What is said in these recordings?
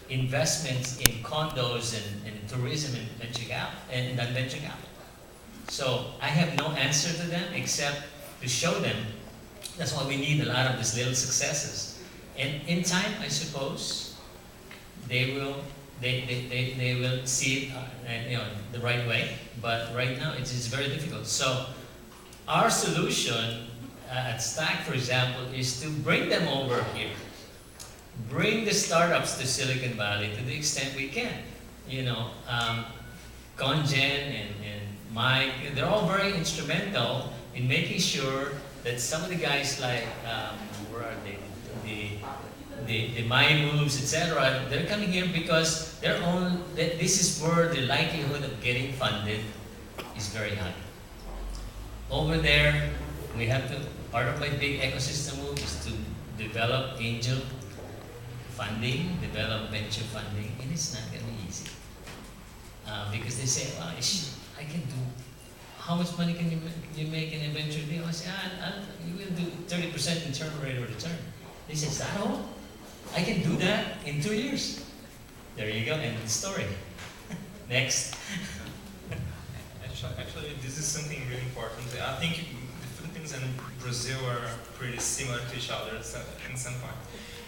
investments in condos and tourism and venture capital and non-venture capital. So I have no answer to them except to show them. That's why we need a lot of these little successes. And in time, I suppose, they will see it the right way. But right now, it is very difficult. So our solution at Stack, for example, is to bring them over here. Bring the startups to Silicon Valley to the extent we can. Conjen and Mike, they're all very instrumental in making sure that some of the guys like, where are they? The My Moves, etc., they're coming here because this is where the likelihood of getting funded is very high. Over there, we have to, part of my big ecosystem move is to develop angel funding, develop venture funding, and it's not going to be easy. Because they say, well, I can do, how much money can you make in a venture deal? I say, you will do 30% internal rate of return. They say, is that all? I can do that in 2 years. There you go, end of the story. Next. Actually, this is something really important. I think the Philippines and Brazil are pretty similar to each other in some point.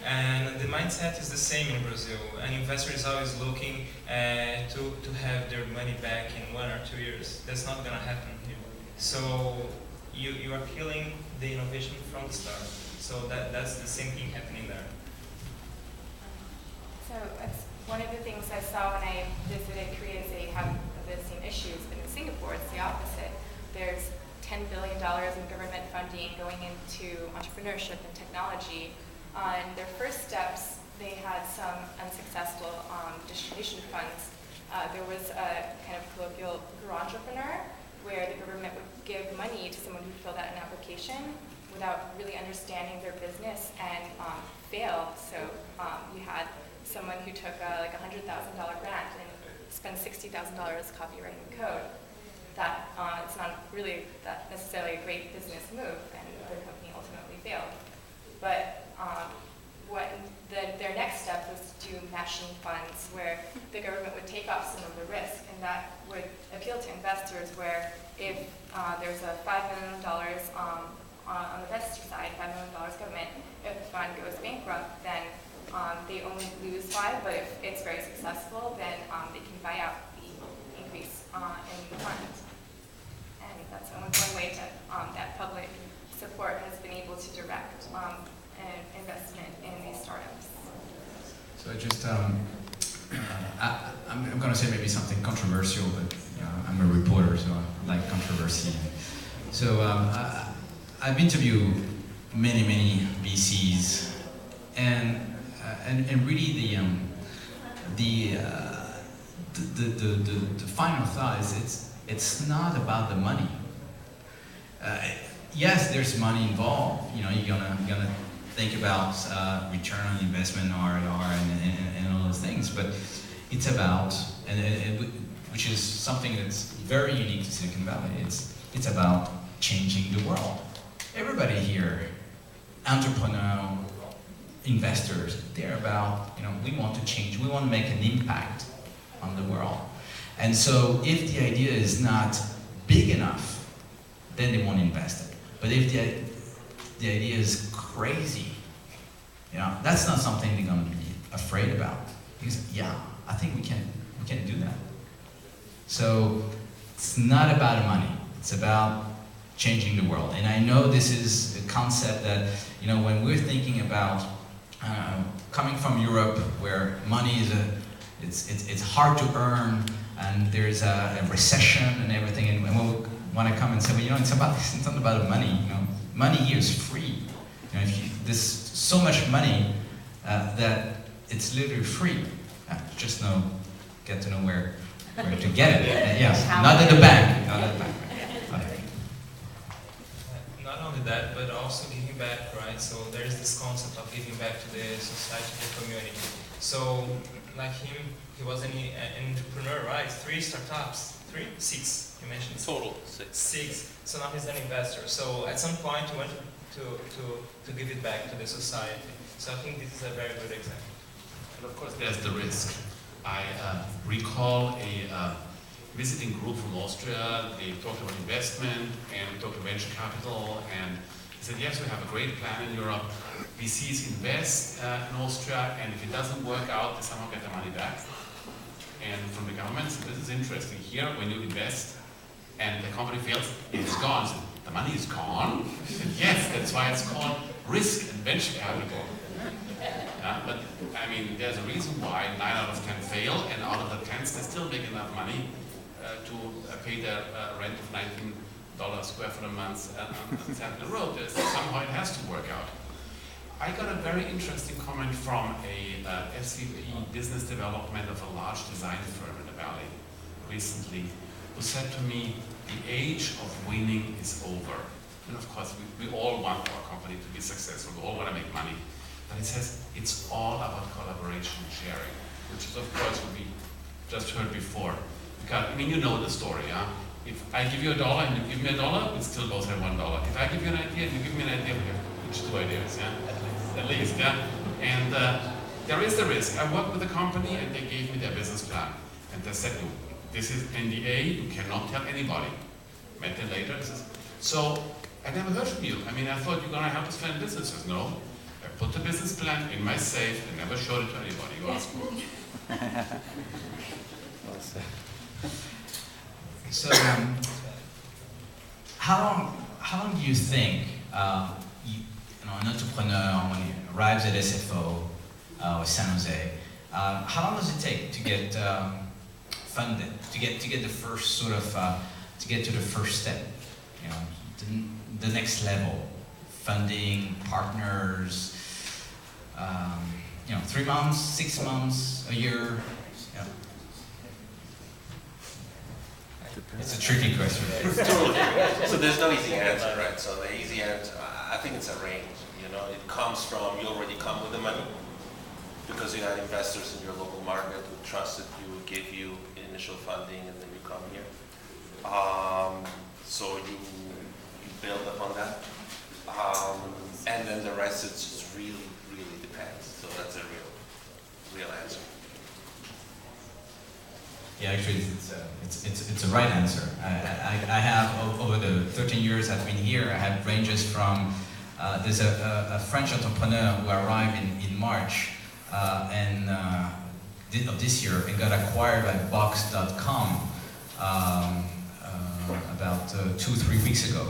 And the mindset is the same in Brazil. An investor is always looking to have their money back in 1 or 2 years. That's not going to happen here. So you are killing the innovation from the start. So that's the same thing happening there. So that's one of the things I saw when I visited Korea. They have the same issues, but in Singapore it's the opposite. There's $10 billion in government funding going into entrepreneurship and technology. On their first steps, they had some unsuccessful distribution funds. There was a kind of colloquial guru entrepreneur where the government would give money to someone who filled out an application without really understanding their business and failed. So we had someone who took like a $100,000 grant and spent $60,000 copywriting code. That it's not really that necessarily a great business move, and the company ultimately failed. But their next step was to do matching funds, where the government would take off some of the risk, and that would appeal to investors. Where if there's a $5 million on the investor side, $5 million government, if the fund goes bankrupt, then they only lose 5. But if it's very successful, then they can buy out the increase in the fund. And that's one way to that public support has been able to direct investment in these startups. So I'm going to say maybe something controversial, but I'm a reporter, so I like controversy. So I've interviewed many VCs, and really the final thought is it's not about the money. Yes, there's money involved. You're gonna think about return on investment, ROI, and all those things, but it's about, which is something that's very unique to Silicon Valley. It's about changing the world. Everybody here, entrepreneur, investors, they're about, we want to change, we want to make an impact on the world. And so if the idea is not big enough, then they won't invest it. But if the idea is crazy, that's not something they're going to be afraid about. Because I think we can do that. So it's not about money. It's about changing the world. And I know this is a concept that, when we're thinking about coming from Europe, where money is it's hard to earn, and there's a recession and everything, and when we want to come and say, well, it's not about money. Money here is free. There's so much money that it's literally free. Just get to know where to get it. Yes, not at the bank. Not at the bank. Okay. Not only that, but also giving back, right? So there is this concept of giving back to the society, to the community. So, like him, he was an entrepreneur, right? 3 startups. 3? 6, you mentioned. Total 6. So now he's an investor. So at some point he wanted to give it back to the society. So I think this is a very good example. But of course, there's the risk. I recall a visiting group from Austria. They talked about investment and talked about venture capital, and they said, yes, we have a great plan in Europe. VCs invest in Austria, and if it doesn't work out, they somehow get their money back. And from the government, so this is interesting. Here, when you invest and the company fails, it's gone. So the money is gone? And yes, that's why it's called risk and venture capital. But I mean, there's a reason why 9 out of 10 fail, and out of the 10s, they still make enough money to pay their rent of $19 square foot a month on Sampler Road. Somehow it has to work out. I got a very interesting comment from a SVP business development of a large design firm in the Valley recently, who said to me, the age of winning is over. And of course, we all want our company to be successful, we all want to make money. But it says it's all about collaboration and sharing, which is of course what we just heard before. Because, I mean, you know the story, huh? If I give you $1 and you give me $1, we still both have $1. If I give you an idea and you give me an idea, we have each 2 ideas, yeah? At least, yeah? And there is the risk. I worked with a company and they gave me their business plan. And they said, this is NDA, you cannot tell anybody. Met them later, he says, so I never heard from you. I mean, I thought you're gonna help us find businesses. No, I put the business plan in my safe and never showed it to anybody. You ask me. So, how long do you think an entrepreneur, when he arrives at SFO or San Jose, how long does it take to get funded, to get the first sort of to get to the first step, you know, the next level, funding, partners, you know, 3 months, 6 months, a year? Yeah. It's a tricky question. It's totally tricky. So there's no easy answer, right? So the easy answer, I think it's a range. You know, it comes from, you already come with the money because you had investors in your local market who trusted you, give you initial funding, and then you come here. So you build upon that. And then the rest, it just really, really depends. So that's a real answer. Yeah, actually, it's a right answer. I have, over the 13 years I've been here, I have ranges from, there's a French entrepreneur who arrived in March of this year and got acquired by Box.com about 2-3 weeks ago.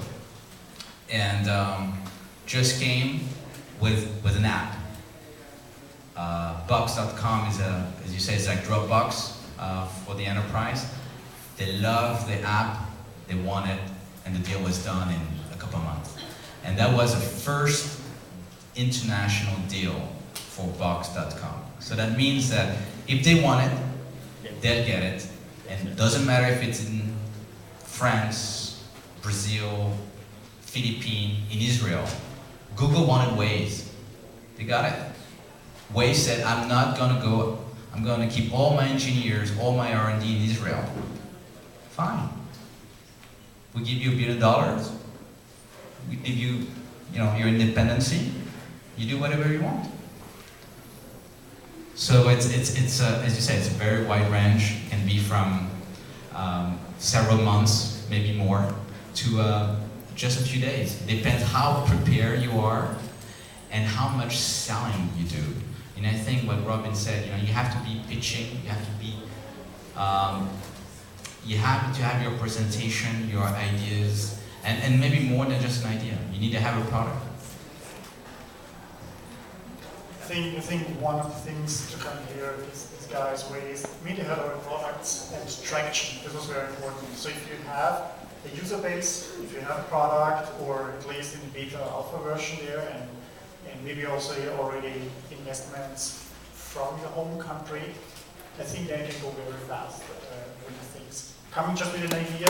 And just came with an app. Box.com is as you say, it's like Dropbox for the enterprise. They love the app, they want it, and the deal was done in a couple of months. And that was the first international deal for Box.com. So that means that if they want it, they'll get it. And it doesn't matter if it's in France, Brazil, Philippines, in Israel. Google wanted Waze. They got it. Waze said, I'm going to keep all my engineers, all my R&D in Israel. Fine. We give you $1 billion. We give you, your independency. You do whatever you want. So it's as you say, it's a very wide range. It can be from several months, maybe more, to just a few days. It depends how prepared you are and how much selling you do. And I think what Robin said, you have to be pitching, you have to be, you have to have your presentation, your ideas, and maybe more than just an idea. You need to have a product. I think one of the things to come here is these guys' ways. We need to have our products and traction. This was very important. So if you have a user base, if you have a product, or at least in the beta alpha version there, and maybe also already investments from your home country, I think they can go very fast with the things. Coming just with an idea,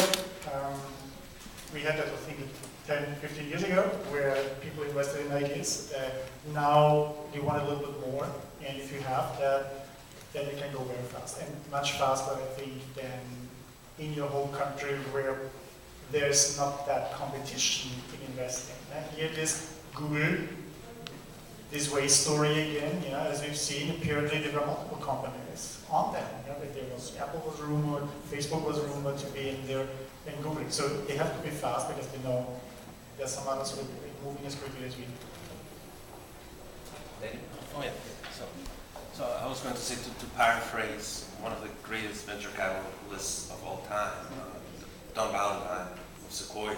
we had that, I think, 10, 15 years ago, where people invested in ideas. Now they want a little bit more, and if you have that, then you can go very fast, and much faster, I think, than in your home country, where there's not that competition in investing. And here it is Google, this wave story again, as we've seen, apparently there were multiple companies on that. Apple was rumored, Facebook was rumored to be in there, and Google. So they have to be fast because they know there's some others who are moving as quickly as we do. Oh yeah. So I was going to say, to paraphrase one of the greatest venture capitalists of all time, Don Valentine of Sequoia,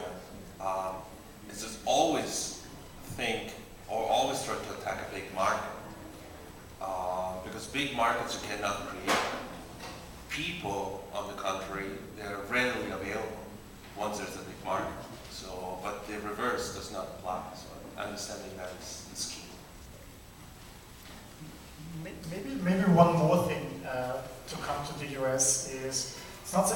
is just always think or always try to attack a big market. Because big markets you cannot create. People, on the contrary, they're readily available once there's a big market. So, but the reverse does not apply. So understanding that is key. Maybe one more thing to come to the US is it's not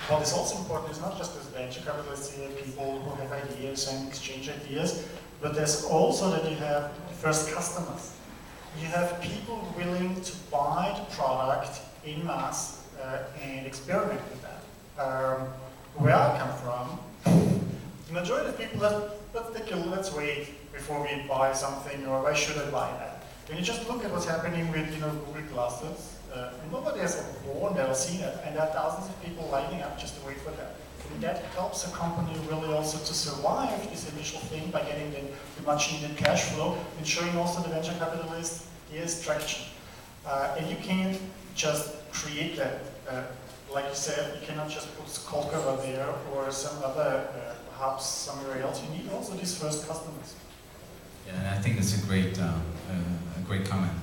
what is also important is not just as venture capitalists here, people who have ideas and exchange ideas, but there's also that you have the first customers. You have people willing to buy the product in mass and experiment with that. Where I come from, the majority of people let's wait before we buy something, or why should I buy that? When you just look at what's happening with Google Clusters, nobody has ever worn that or seen it, and there are thousands of people lining up just to wait for that. And that helps a company really also to survive this initial thing by getting the much needed cash flow and showing also the venture capitalists here's traction. And you can't just create that. Like you said, you cannot just put Skullcover there or some other hubs somewhere else. You need also these first customers. Yeah, and I think that's a great comment.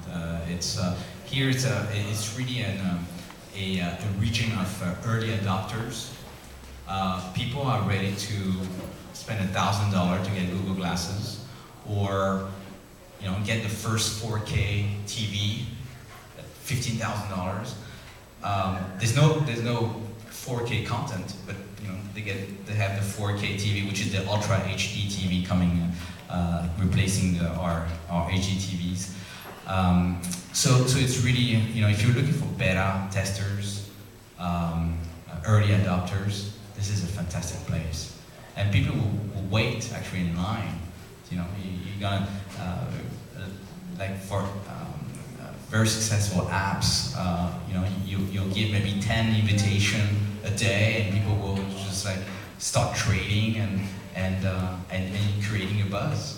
Here it's really a region of early adopters. People are ready to spend $1,000 to get Google Glasses, or get the first 4K TV at $15,000. There's no 4K content, but they have the 4K TV, which is the Ultra HD TV coming, replacing our HD TVs. So it's really, if you're looking for beta testers, early adopters, this is a fantastic place. And people will wait actually in line. You're gonna, like for very successful apps, you'll give maybe 10 invitation a day, and people will just like start trading and creating a buzz.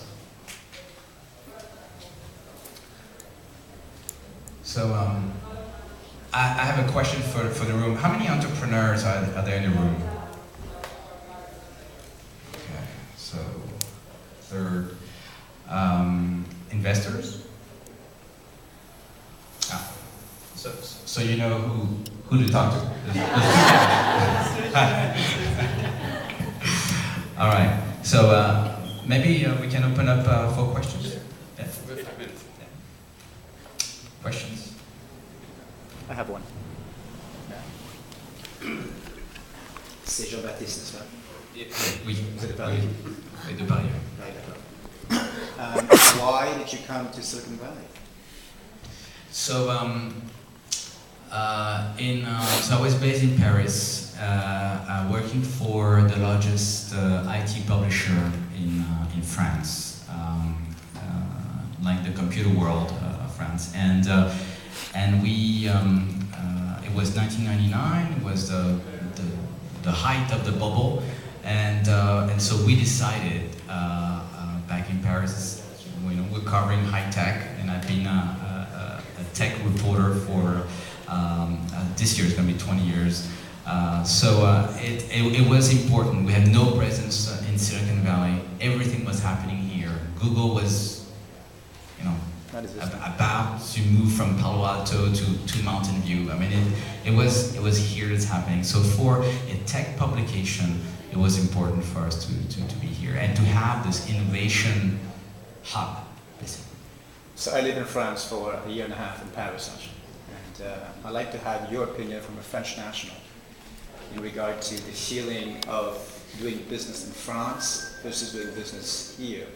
So I have a question for the room. How many entrepreneurs are there in the room? Okay, so third. Investors? So you know who to talk to. All right. So maybe we can open up for questions. Yeah. Questions? I have one. C'est Jean-Baptiste, n'est-ce pas? Oui. Vous êtes de Paris? Oui, de Paris. Right, d'accord. Why did you come to Silicon Valley? So, so I was based in Paris, working for the largest IT publisher in France, like the computer world of France, and we it was 1999. It was the height of the bubble, and so we decided back in Paris, we're covering high tech, and I've been a tech reporter for this year. It's going to be 20 years. So it was important. We had no presence in Silicon Valley. Everything was happening here. Google was, about to move from Palo Alto to Mountain View. I mean, it was here that's happening. So for a tech publication, it was important for us to be here and to have this innovation hub, basically. So I lived in France for a year and a half in Paris, actually. And I'd like to have your opinion from a French national in regard to the feeling of doing business in France versus doing business here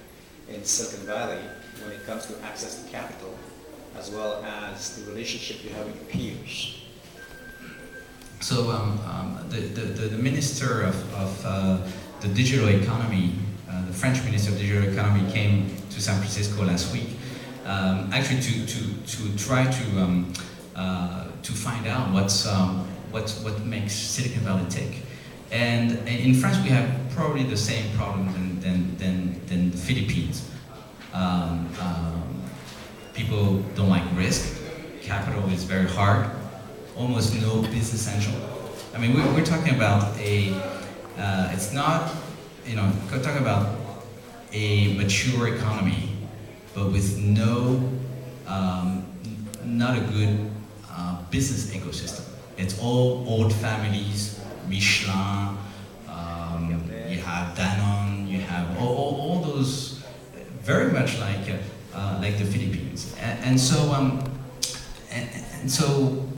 in Silicon Valley when it comes to access to capital, as well as the relationship you have with your peers. So the minister of the digital economy the French Minister of Digital Economy came to San Francisco last week, actually to try to find out what makes Silicon Valley tick. And in France, we have probably the same problem than the Philippines. People don't like risk. Capital is very hard. Almost no business angel. I mean, we're talking about it's not, we're talking about a mature economy, but with not a good business ecosystem. It's all old families, Michelin, you have Danone, you have all those, very much like the Philippines. And so